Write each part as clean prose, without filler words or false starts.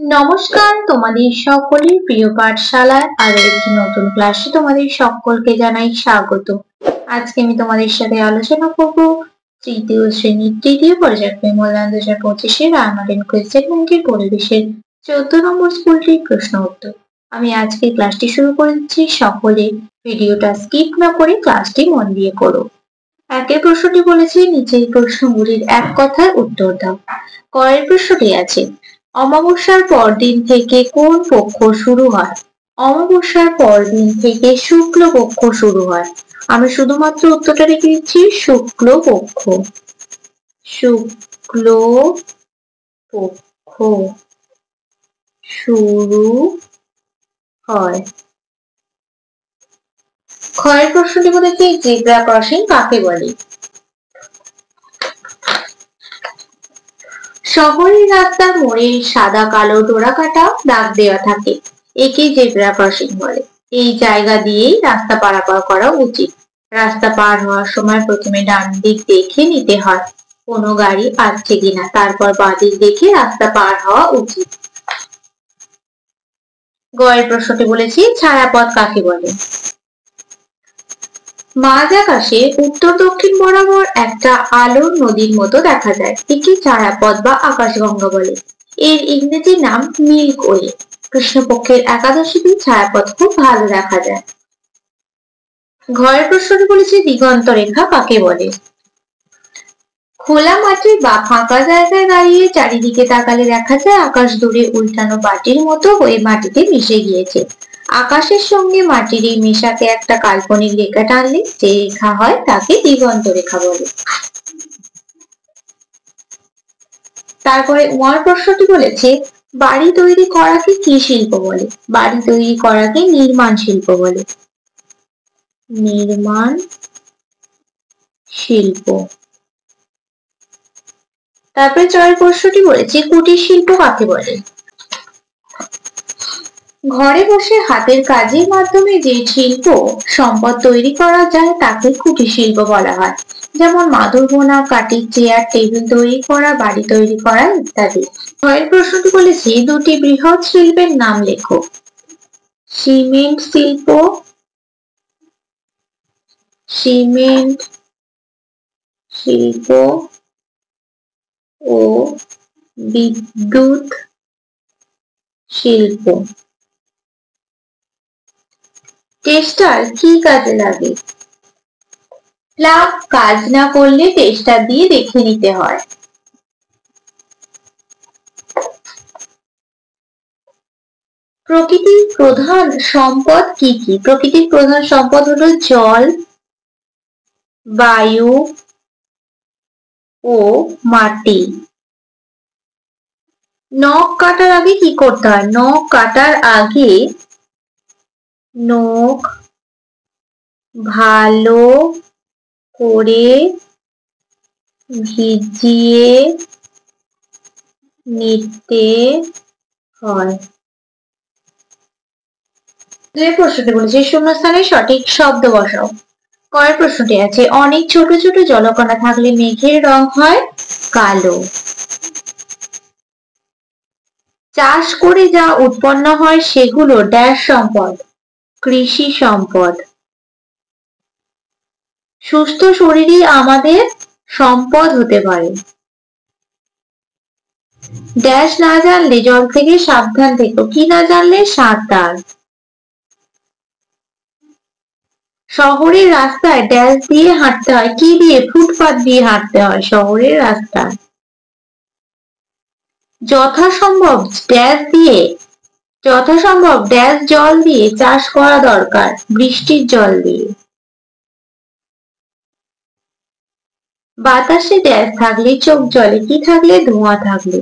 নমস্কার, তোমাদের সকলের প্রিয় পাঠশালায় আরো একটি নতুন ক্লাসে তোমাদের সকলকে জানাই স্বাগত। আজকে আমি তোমাদের সাথে আলোচনা করব তৃতীয় শ্রেণীর তৃতীয় পর্যায়ক্রমে মূল্যায়ন 2025 রায়মার্টিন কোয়েশ্চেন ব্যাংকের পরিবেশের 14 নম্বর স্কুলটির প্রশ্ন উত্তর। আমি আজকে ক্লাসটি শুরু করে দিচ্ছি। সকলে ভিডিওটা স্কিপ না করে ক্লাসটি মন দিয়ে করো। একের প্রশ্নটি বলেছে নিচের প্রশ্নগুলির এক কথায় উত্তর দাও। কয়ের প্রশ্নটি আছে অমাবস্যার পরদিন থেকে কোন পক্ষ শুরু হয়? অমাবস্যার পরদিন থেকে শুক্ল পক্ষ শুরু হয়। আমি শুধুমাত্র উত্তরটা লিখে দিচ্ছি শুক্ল পক্ষ। শুক্ল পক্ষ শুরু হয়। ক্ষয়ের প্রশ্নটি বলেছে জেব্রা ক্রসিং কাকে বলে? শহরের রাস্তার মোড়ে সাদা কালো ডোরাকাটা দাগ দেওয়া থাকে, একে জেব্রা ক্রসিং বলে। এই জায়গা দিয়েই রাস্তা পারাপার করা উচিত। রাস্তা পার হওয়ার সময় প্রথমে ডান দিক দেখে নিতে হয় কোনো গাড়ি আসছে কিনা, তারপর বাঁ দিক দেখে রাস্তা পার হওয়া উচিত। গয়ের প্রশ্নটি বলেছি ছায়াপথ কাকে বলে? মাঝ আকাশে উত্তর দক্ষিণ বরাবর একটা আলোর নদীর মতো দেখা যায়, একে ছায়াপথ বা আকাশগঙ্গা বলে। এর ইংরেজি নাম মিল্ক ওয়ে। কৃষ্ণপক্ষের একাদশীতে ছায়াপথ খুব ভালো দেখা যায়। ঘরের প্রশ্নটি বলেছে দিগন্ত রেখা কাকে বলে? খোলা মাঠে বা ফাঁকা জায়গায় দাঁড়িয়ে চারিদিকে তাকালে দেখা যায় আকাশ দূরে উল্টানো বাটির মতো হয়ে মাটিতে মিশে গিয়েছে। আকাশের সঙ্গে মাটির এই মেশাকে একটা কাল্পনিক রেখা টানলে যে রেখা হয় তাকে দিগন্ত রেখা বলে। তারপরে ওয়ার প্রশ্নটি বলেছে বাড়ি তৈরি করাকে কি শিল্প বলে? বাড়ি তৈরি করাকে নির্মাণ শিল্প বলে। নির্মাণ শিল্প। তারপরে চয়ের প্রশ্নটি বলেছে কুটির শিল্প কাকে বলে? ঘরে বসে হাতের কাজের মাধ্যমে যে শিল্প সম্পদ তৈরি করা যায় তাকে কুটির শিল্প বলা হয়। যেমন মাদুর বোনা, কাঠের চেয়ার টেবিল তৈরি করা, বাড়ি তৈরি করা ইত্যাদি। ঘরের প্রশ্নটি বলেছে দুটি বৃহৎ শিল্পের নাম লেখো। সিমেন্ট শিল্প, সিমেন্ট শিল্প ও বিদ্যুৎ শিল্প। টেস্টার কি কাজে লাগে? প্লাগ কাজ না করলে টেস্টার দিয়ে দেখে নিতে হয়। প্রকৃতির প্রধান সম্পদ কি কি? প্রকৃতির প্রধান সম্পদ হলো জল, বায়ু ও মাটি। নখ কাটার আগে কি করতে হয়? নখ কাটার আগে নখ ভালো করে ভিজিয়ে নিতে হয়। প্রশ্নটি বলেছে শূন্যস্থানে সঠিক শব্দ বসাও। কয়ের প্রশ্নটি আছে অনেক ছোট ছোট জলকণা থাকলে মেঘের রং হয় কালো। চাষ করে যা উৎপন্ন হয় সেগুলো ড্যাশ সম্পদ, কৃষি সম্পদ। সুস্থ শরীরই আমাদের সম্পদ হতে পারে। ড্যাশ না জানলে জল থেকে সাবধান থেকো, কি না জানলে সাঁতার। শহরের রাস্তায় ড্যাশ দিয়ে হাঁটতে হয়, কি দিয়ে? ফুটপাত দিয়ে হাঁটতে হয় শহরের রাস্তায়। যথাসম্ভব ড্যাশ জল দিয়ে চাষ করা দরকার, বৃষ্টির জল দিয়ে। বাতাসে ড্যাশ থাকলে চোখ জ্বলে, কি থাকলে? ধোঁয়া থাকলে।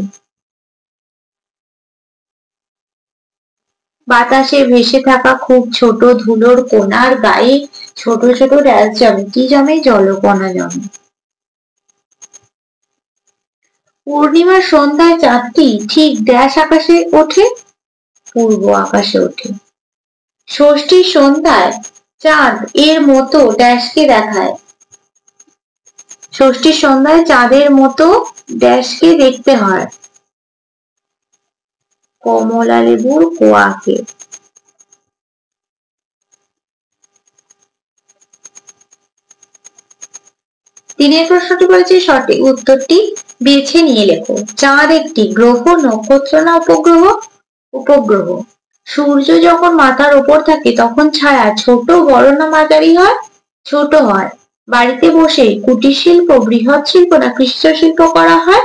বাতাসে ভেসে থাকা খুব ছোট ধুলোর কোনার গায়ে ছোট ছোট ড্যাশ জমে, কি জমে? জলকণা জমে। পূর্ণিমার সন্ধ্যায় চাঁদটি ঠিক ড্যাশ আকাশে ওঠে, পূর্ব আকাশে ওঠে। ষষ্ঠীর সন্ধ্যায় চাঁদ এর মতো ড্যাশকে দেখায়, ষষ্ঠীর সন্ধ্যায় চাঁদের মতো ড্যাশকে দেখতে হয়। কমলা লেবুর কোয়াকে। তিনের প্রশ্নটি বলেছে সঠিক উত্তরটি বেছে নিয়ে লেখো। চাঁদ একটি গ্রহ, নক্ষত্র না উপগ্রহ? উপগ্রহ। সূর্য যখন মাথার উপর থাকে তখন ছায়া ছোট, বড় না মাঝারি হয়? ছোট হয়। বাড়িতে বসে কুটির শিল্প বৃহৎ শিল্প না কৃষিজ শিল্প করা হয়?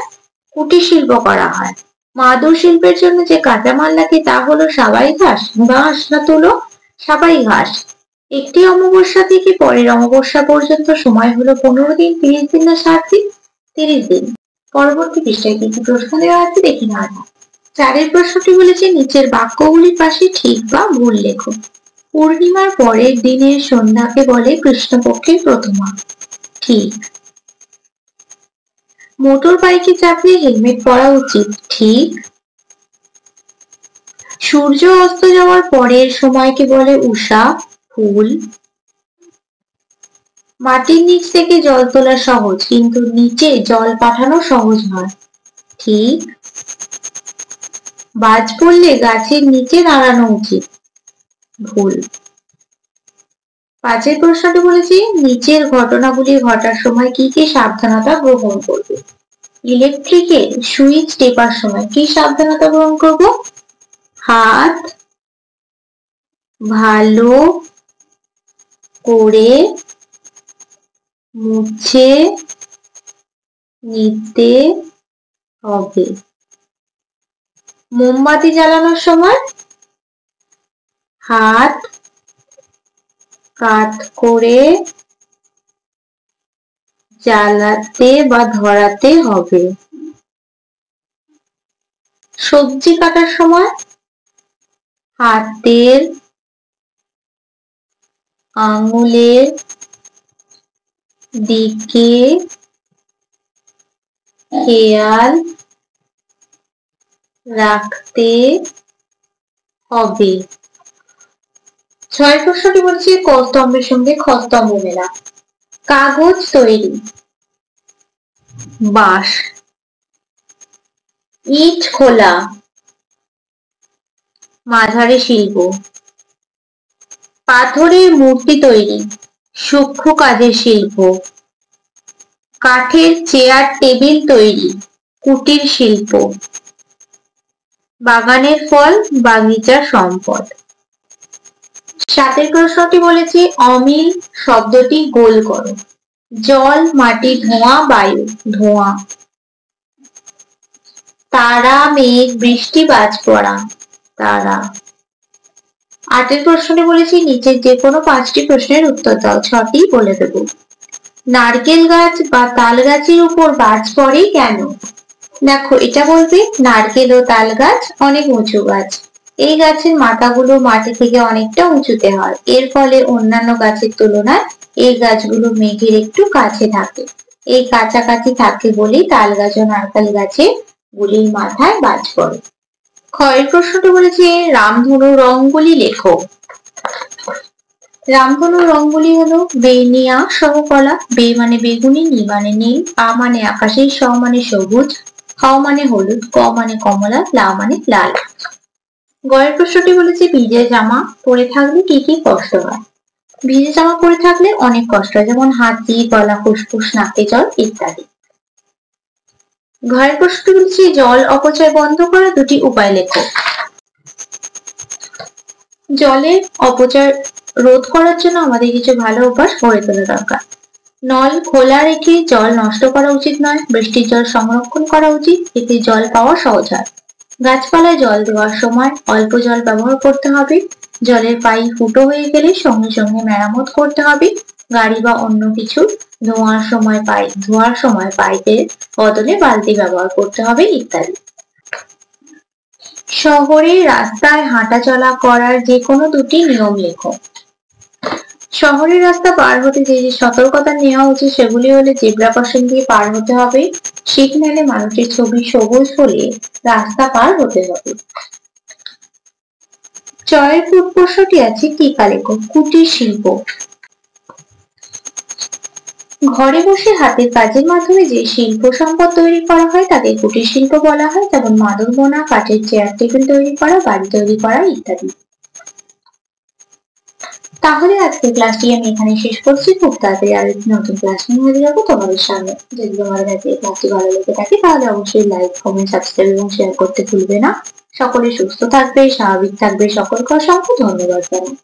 কুটির শিল্প করা হয়। মাদুর শিল্পের জন্য যে কাঁচামাল লাগে তা হলো সাবাই ঘাস, বাঁশ না তুলো? সাবাই ঘাস। একটি অমাবস্যা থেকে পরের অমাবস্যা পর্যন্ত সময় হলো 15 দিন, 30 দিন না 60 দিন? 30 দিন। পরবর্তী পৃষ্ঠায় কি কি প্রশ্ন দেওয়া আছে দেখে নেওয়া যাক। চারের প্রশ্নটি বলেছে নিচের বাক্যগুলির পাশে ঠিক বা ভুল লেখো। পূর্ণিমার পরের দিনের সন্ধ্যাকে বলে কৃষ্ণপক্ষের প্রথমা। ঠিক। মোটর বাইকে চাপলে হেলমেট পরা উচিত। ঠিক। সূর্য অস্ত যাওয়ার পরের সময়কে বলে উষা। ভুল। মাটির নিচ থেকে জল তোলা সহজ, কিন্তু নিচে জল পাঠানো সহজ নয়। ঠিক। বাজ পড়লে গাছের নিচে দাঁড়ানো উচিত। ভুল। পাঁচের প্রশ্নটি বলেছি নিচের ঘটনাগুলি ঘটার সময় কি কি সাবধানতা গ্রহণ করবে। ইলেকট্রিকের সুইচ টেপার সময় কি সাবধানতা গ্রহণ করব? হাত ভালো করে মুছে নিতে হবে। মোমবাতি জ্বালানোর সময় হাত কাত করে জ্বালাতে বা ধরাতে হবে। সবজি কাটার সময় হাতের আঙুলের দিকে খেয়াল রাখতে হবে। 6 প্রশ্নটি বলছে ক স্তম্ভের সঙ্গে খ স্তম্ভ মেলা। কাগজ তৈরি বাঁশ। ইট খোলা মাঝারি শিল্প। পাথরের মূর্তি তৈরি সূক্ষ্ম কাজের শিল্প। কাঠের চেয়ার টেবিল তৈরি কুটির শিল্প। বাগানের ফল বাগিচার সম্পদ। 7 প্রশ্নটি বলেছি অমিল শব্দটি গোল করো। জল, মাটি, ধোঁয়া, বায়ু। ধোঁয়া। তারা, মেঘ, বৃষ্টি, বাজ পড়া। তারা। 8 প্রশ্নটি বলেছি নিচের যে কোনো 5টি প্রশ্নের উত্তর দাও, 6টি বলে দেব। নারকেল গাছ বা তাল গাছের উপর বাজ পড়ে কেন? দেখো এটা বলবে নারকেল ও তাল গাছ অনেক উঁচু গাছ। এই গাছের মাথাগুলো মাটি থেকে অনেকটা উঁচুতে হয়। এর ফলে অন্যান্য গাছের তুলনায় এই গাছগুলো মেঘের একটু কাছে থাকে। এই কাছাকাছি থাকে বলেই তাল গাছ ও নারকেল গাছের গুলির মাথায় বাজ পড়ে। ক্ষয়ের প্রশ্নটি বলেছে রামধনু রংগুলি লেখো। রামধনুর রংগুলি হলো বেনিয়া সহ কলা। বে মানে বেগুনি, নি মানে নীল, আ মানে আকাশী, স মানে সবুজ, হ মানে হলুদ, ক মানে কমলা, লা মানে লাল। গয়ের প্রশ্নটি বলেছে ভিজে জামা পরে থাকলে কি কি কষ্ট হয়। ভিজে জামা পরে থাকলে অনেক কষ্ট হয়, যেমন হাঁচি, গলা ফুসফুস, নাকে জল ইত্যাদি। ঘয়ের প্রশ্নটি বলেছে জল অপচয় বন্ধ করার 2টি উপায় লেখো। জলের অপচয় রোধ করার জন্য আমাদের কিছু ভালো অভ্যাস গড়ে তোলা দরকার। নল খোলা রেখে জল নষ্ট করা উচিত নয়। বৃষ্টির জল সংরক্ষণ করা উচিত, এতে জল পাওয়া সহজ হয়। গাছপালায় জল দেওয়ার সময় অল্প জল ব্যবহার করতে হবে। জলের পাইপ ফুটো হয়ে গেলে সঙ্গে সঙ্গে মেরামত করতে হবে। গাড়ি বা অন্য কিছু ধোয়ার সময় পাইপের বদলে বালতি ব্যবহার করতে হবে ইত্যাদি। শহরে রাস্তায় হাঁটাচলা করার যে কোনো 2টি নিয়ম লেখো। শহরের রাস্তা পার হতে যে যে সতর্কতা নেওয়া উচিত সেগুলি হলে জেব্রা ক্রসিং দিয়ে পার হতে হবে। সিগন্যালে মানুষের ছবি সবুজ হলে রাস্তা পার হতে হবে। চয়ের প্রশ্নটি আছে টিকা লেখো। কুটির শিল্প। ঘরে বসে হাতের কাজের মাধ্যমে যে শিল্প সম্পদ তৈরি করা হয় তাকে কুটির শিল্প বলা হয়, যেমন মাদুর বোনা, কাঠের চেয়ার টেবিল তৈরি করা, বাড়ি তৈরি করা ইত্যাদি। তাহলে আজকের ক্লাসটি আমি এখানে শেষ করছি। খুব তাড়াতাড়ি আরো একটি নতুন ক্লাস নিয়ে হাজির হবো তোমাদের সামনে। যদি তোমাদের কাছে এই ক্লাসটি ভালো লেগে থাকে তাহলে অবশ্যই লাইক, কমেন্ট, সাবস্ক্রাইব এবং শেয়ার করতে ভুলবে না। সকলে সুস্থ থাকবে, স্বাভাবিক থাকবে। সকলকে অসংখ্য ধন্যবাদ জানাই।